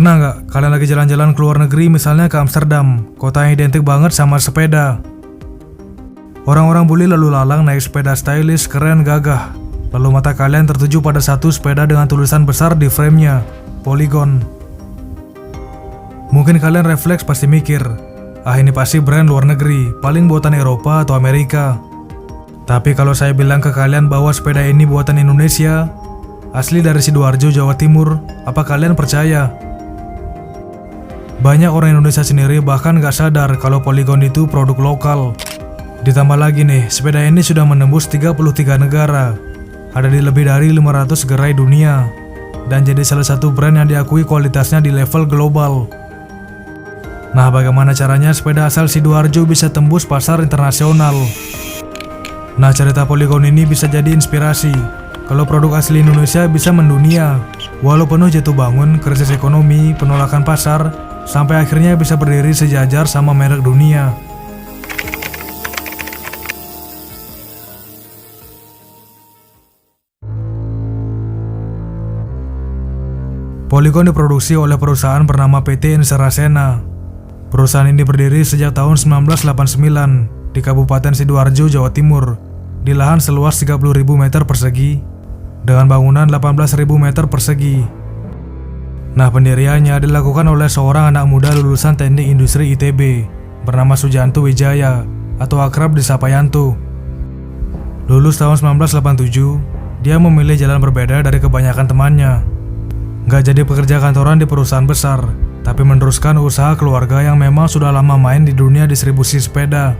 Pernah nggak kalian lagi jalan-jalan ke luar negeri, misalnya ke Amsterdam, kota yang identik banget sama sepeda? Orang-orang bule lalu lalang naik sepeda stylish, keren, gagah. Lalu mata kalian tertuju pada satu sepeda dengan tulisan besar di framenya, Polygon. Mungkin kalian refleks pasti mikir, ini pasti brand luar negeri, paling buatan Eropa atau Amerika. Tapi kalau saya bilang ke kalian bahwa sepeda ini buatan Indonesia, asli dari Sidoarjo, Jawa Timur, apa kalian percaya? Banyak orang Indonesia sendiri bahkan gak sadar kalau Polygon itu produk lokal. Ditambah lagi nih, sepeda ini sudah menembus 33 negara, ada di lebih dari 500 gerai dunia, dan jadi salah satu brand yang diakui kualitasnya di level global. Nah, bagaimana caranya sepeda asal Sidoarjo bisa tembus pasar internasional? Nah, cerita Polygon ini bisa jadi inspirasi kalau produk asli Indonesia bisa mendunia, walau penuh jatuh bangun, krisis ekonomi, penolakan pasar, sampai akhirnya bisa berdiri sejajar sama merek dunia. Polygon diproduksi oleh perusahaan bernama PT Insera-Sena. Perusahaan ini berdiri sejak tahun 1989 di Kabupaten Sidoarjo, Jawa Timur, di lahan seluas 30.000 meter persegi dengan bangunan 18.000 meter persegi. Nah, pendiriannya dilakukan oleh seorang anak muda lulusan Teknik Industri ITB bernama Sujanto Wijaya atau akrab disapa Yanto. Lulus tahun 1987, dia memilih jalan berbeda dari kebanyakan temannya. Gak jadi pekerja kantoran di perusahaan besar, tapi meneruskan usaha keluarga yang memang sudah lama main di dunia distribusi sepeda.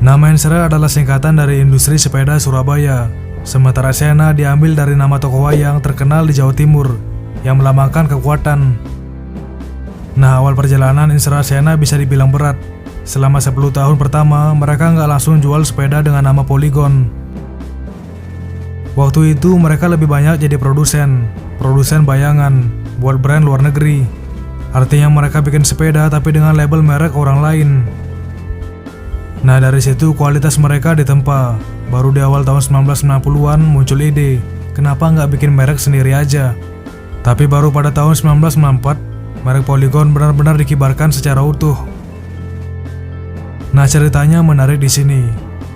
Nama Insera adalah singkatan dari Industri Sepeda Surabaya. Sementara Sena diambil dari nama tokoh wayang terkenal di Jawa Timur yang melambangkan kekuatan. Nah, awal perjalanan Insera-Sena bisa dibilang berat. Selama 10 tahun pertama, mereka nggak langsung jual sepeda dengan nama Polygon. Waktu itu mereka lebih banyak jadi produsen bayangan buat brand luar negeri. Artinya mereka bikin sepeda tapi dengan label merek orang lain. Nah, dari situ kualitas mereka ditempa. Baru di awal tahun 1990-an muncul ide, kenapa nggak bikin merek sendiri aja? Tapi baru pada tahun 1994, merek Polygon benar-benar dikibarkan secara utuh. Nah, ceritanya menarik di sini.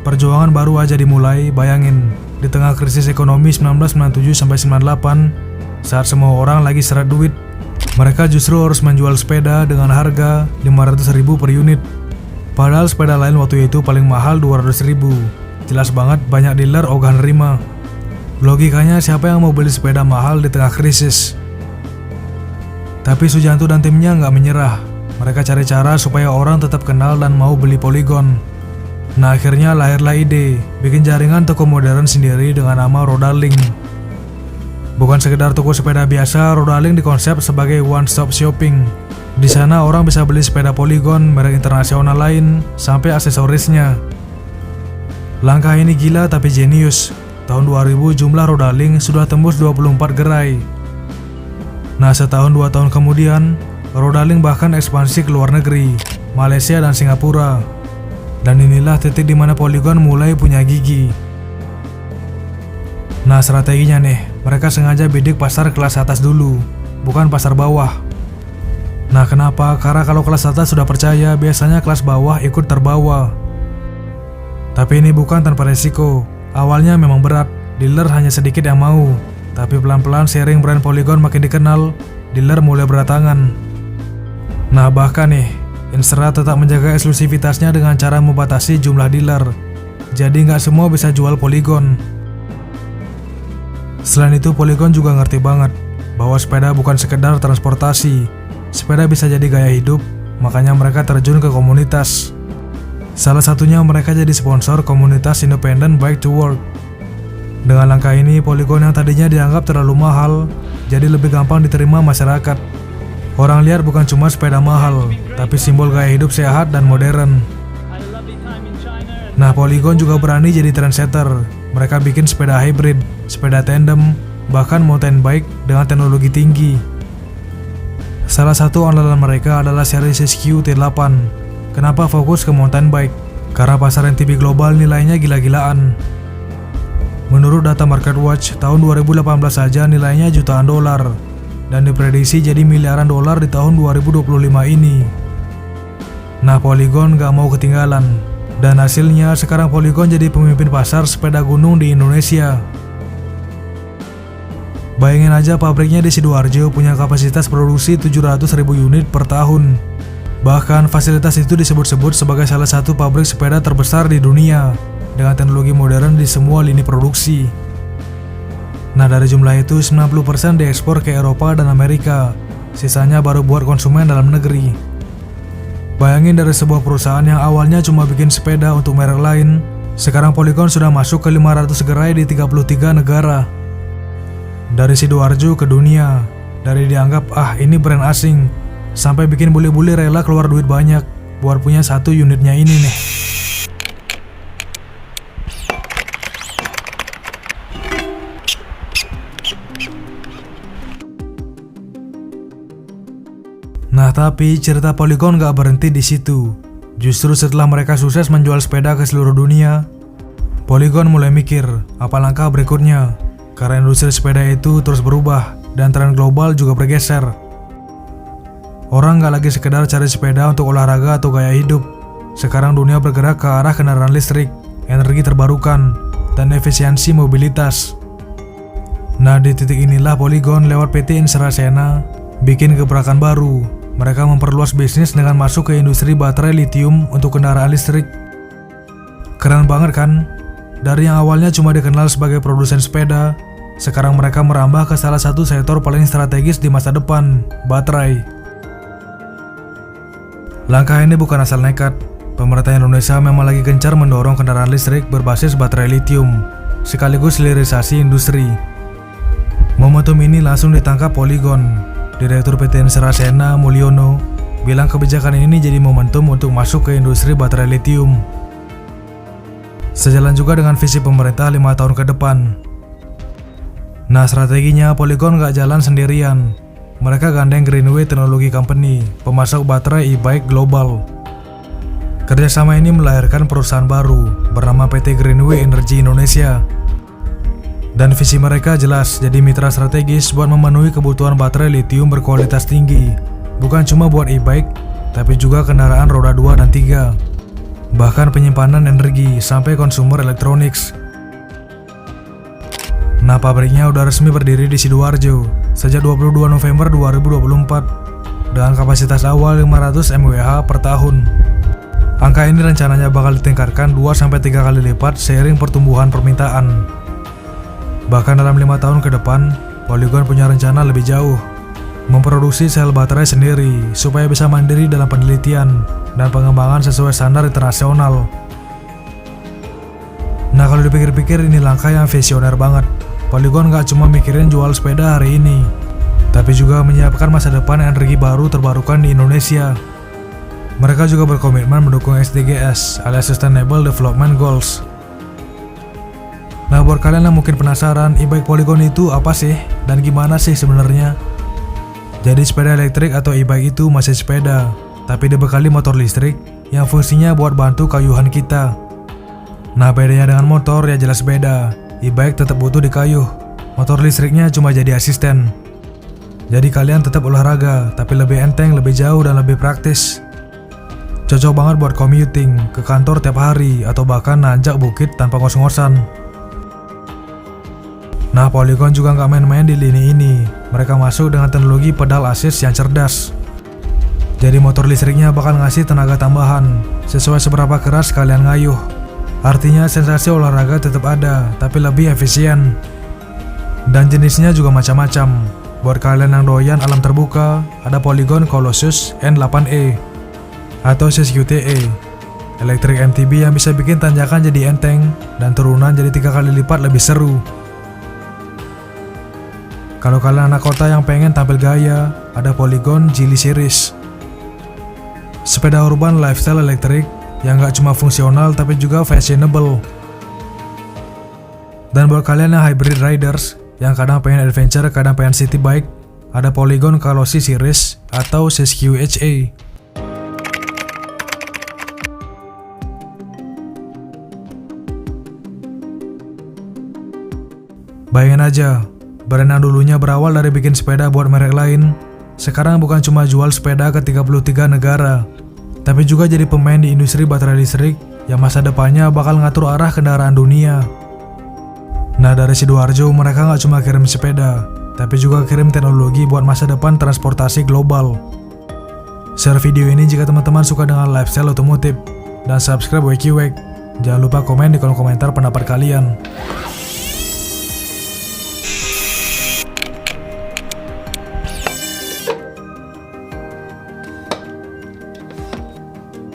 Perjuangan baru aja dimulai, bayangin. Di tengah krisis ekonomi 1997-98, saat semua orang lagi seret duit, mereka justru harus menjual sepeda dengan harga 500.000 per unit. Padahal sepeda lain waktu itu paling mahal 200.000. Jelas banget banyak dealer ogah nerima. Logikanya siapa yang mau beli sepeda mahal di tengah krisis? Tapi Sujanto dan timnya nggak menyerah. Mereka cari cara supaya orang tetap kenal dan mau beli Polygon. Nah, akhirnya lahirlah ide bikin jaringan toko modern sendiri dengan nama Rodaling. Bukan sekedar toko sepeda biasa, Rodaling dikonsep sebagai one stop shopping. Di sana orang bisa beli sepeda Polygon, merek internasional lain, sampai aksesorisnya. Langkah ini gila tapi jenius. Tahun 2000 jumlah Rodaling sudah tembus 24 gerai. Nah, setahun 2 tahun kemudian, Rodaling bahkan ekspansi ke luar negeri, Malaysia dan Singapura. Dan inilah titik di mana Polygon mulai punya gigi. Nah, strateginya nih, mereka sengaja bidik pasar kelas atas dulu, bukan pasar bawah. Nah, kenapa? Karena kalau kelas atas sudah percaya, biasanya kelas bawah ikut terbawa. Tapi ini bukan tanpa resiko. Awalnya memang berat, dealer hanya sedikit yang mau. Tapi pelan-pelan sharing brand Polygon makin dikenal, dealer mulai berdatangan. Nah, bahkan nih, Insera tetap menjaga eksklusivitasnya dengan cara membatasi jumlah dealer. Jadi nggak semua bisa jual Polygon. Selain itu, Polygon juga ngerti banget bahwa sepeda bukan sekedar transportasi. Sepeda bisa jadi gaya hidup, makanya mereka terjun ke komunitas. Salah satunya mereka jadi sponsor komunitas independen Bike to Work. Dengan langkah ini, Polygon yang tadinya dianggap terlalu mahal, jadi lebih gampang diterima masyarakat. Orang lihat bukan cuma sepeda mahal, tapi simbol gaya hidup sehat dan modern. Nah, Polygon juga berani jadi trendsetter. Mereka bikin sepeda hybrid, sepeda tandem, bahkan mountain bike dengan teknologi tinggi. Salah satu andalan mereka adalah seri SQ T8. Kenapa fokus ke mountain bike? Karena pasar MTB global nilainya gila-gilaan. Menurut data MarketWatch, tahun 2018 saja nilainya jutaan dolar. dan diprediksi jadi miliaran dolar di tahun 2025 ini. Nah, Polygon gak mau ketinggalan, dan hasilnya sekarang Polygon jadi pemimpin pasar sepeda gunung di Indonesia. Bayangin aja pabriknya di Sidoarjo punya kapasitas produksi 700.000 unit per tahun. Bahkan fasilitas itu disebut-sebut sebagai salah satu pabrik sepeda terbesar di dunia dengan teknologi modern di semua lini produksi. Nah, dari jumlah itu 90% diekspor ke Eropa dan Amerika, sisanya baru buat konsumen dalam negeri. Bayangin dari sebuah perusahaan yang awalnya cuma bikin sepeda untuk merek lain, sekarang Polygon sudah masuk ke 500 gerai di 33 negara. Dari Sidoarjo ke dunia, dari dianggap ini brand asing, sampai bikin bule-bule rela keluar duit banyak buat punya satu unitnya ini nih. Nah, tapi cerita Polygon gak berhenti di situ. Justru setelah mereka sukses menjual sepeda ke seluruh dunia, Polygon mulai mikir apa langkah berikutnya. Karena industri sepeda itu terus berubah dan tren global juga bergeser. Orang gak lagi sekedar cari sepeda untuk olahraga atau gaya hidup. Sekarang dunia bergerak ke arah kendaraan listrik, energi terbarukan, dan efisiensi mobilitas. Nah, di titik inilah Polygon lewat PT Insera bikin gebrakan baru. Mereka memperluas bisnis dengan masuk ke industri baterai lithium untuk kendaraan listrik. Keren banget kan? Dari yang awalnya cuma dikenal sebagai produsen sepeda, sekarang mereka merambah ke salah satu sektor paling strategis di masa depan, baterai. Langkah ini bukan asal nekat. Pemerintah Indonesia memang lagi gencar mendorong kendaraan listrik berbasis baterai lithium, sekaligus hilirisasi industri. Momentum ini langsung ditangkap Polygon. Direktur PT Insera Mulyono bilang kebijakan ini jadi momentum untuk masuk ke industri baterai lithium. Sejalan juga dengan visi pemerintah 5 tahun ke depan. Nah, strateginya Polygon gak jalan sendirian. Mereka gandeng Greenway Technology Company, pemasok baterai e-bike global. Kerjasama ini melahirkan perusahaan baru bernama PT Greenway Energy Indonesia. Dan visi mereka jelas, jadi mitra strategis buat memenuhi kebutuhan baterai lithium berkualitas tinggi. Bukan cuma buat e-bike, tapi juga kendaraan roda 2 dan 3. Bahkan penyimpanan energi sampai konsumer elektronik. Nah, pabriknya udah resmi berdiri di Sidoarjo sejak 22 November 2024 dengan kapasitas awal 500 mWh per tahun. Angka ini rencananya bakal ditingkatkan 2-3 kali lipat seiring pertumbuhan permintaan. Bahkan dalam 5 tahun ke depan, Polygon punya rencana lebih jauh, memproduksi sel baterai sendiri supaya bisa mandiri dalam penelitian dan pengembangan sesuai standar internasional. Nah, kalau dipikir-pikir ini langkah yang visioner banget. Polygon gak cuma mikirin jual sepeda hari ini, tapi juga menyiapkan masa depan energi baru terbarukan di Indonesia. Mereka juga berkomitmen mendukung SDGs alias Sustainable Development Goals. Nah, buat kalian yang mungkin penasaran e-bike Polygon itu apa sih dan gimana sih sebenarnya? Jadi sepeda elektrik atau e-bike itu masih sepeda, tapi dibekali motor listrik yang fungsinya buat bantu kayuhan kita. Nah, bedanya dengan motor ya jelas beda. E-bike tetap butuh dikayuh, motor listriknya cuma jadi asisten. Jadi kalian tetap olahraga, tapi lebih enteng, lebih jauh, dan lebih praktis. Cocok banget buat commuting ke kantor tiap hari atau bahkan nanjak bukit tanpa ngos-ngosan. Nah, Polygon juga nggak main-main di lini ini. Mereka masuk dengan teknologi pedal assist yang cerdas. Jadi motor listriknya bakal ngasih tenaga tambahan sesuai seberapa keras kalian ngayuh. Artinya sensasi olahraga tetap ada, tapi lebih efisien. Dan jenisnya juga macam-macam. Buat kalian yang doyan alam terbuka, ada Polygon Colossus N8E atau CQTE, elektrik MTB yang bisa bikin tanjakan jadi enteng dan turunan jadi 3 kali lipat lebih seru. Kalau kalian anak kota yang pengen tampil gaya, ada Polygon Geely Series. Sepeda urban lifestyle elektrik yang gak cuma fungsional tapi juga fashionable. Dan buat kalian yang hybrid riders, yang kadang pengen adventure, kadang pengen city bike, ada Polygon Colossus Series atau CQHA. Bayangin aja, Brand yang dulunya berawal dari bikin sepeda buat merek lain, sekarang bukan cuma jual sepeda ke 33 negara, tapi juga jadi pemain di industri baterai listrik yang masa depannya bakal ngatur arah kendaraan dunia. Nah, dari Sidoarjo mereka nggak cuma kirim sepeda, tapi juga kirim teknologi buat masa depan transportasi global. Share video ini jika teman-teman suka dengan lifestyle otomotif, dan subscribe WikiWek. Jangan lupa komen di kolom komentar pendapat kalian.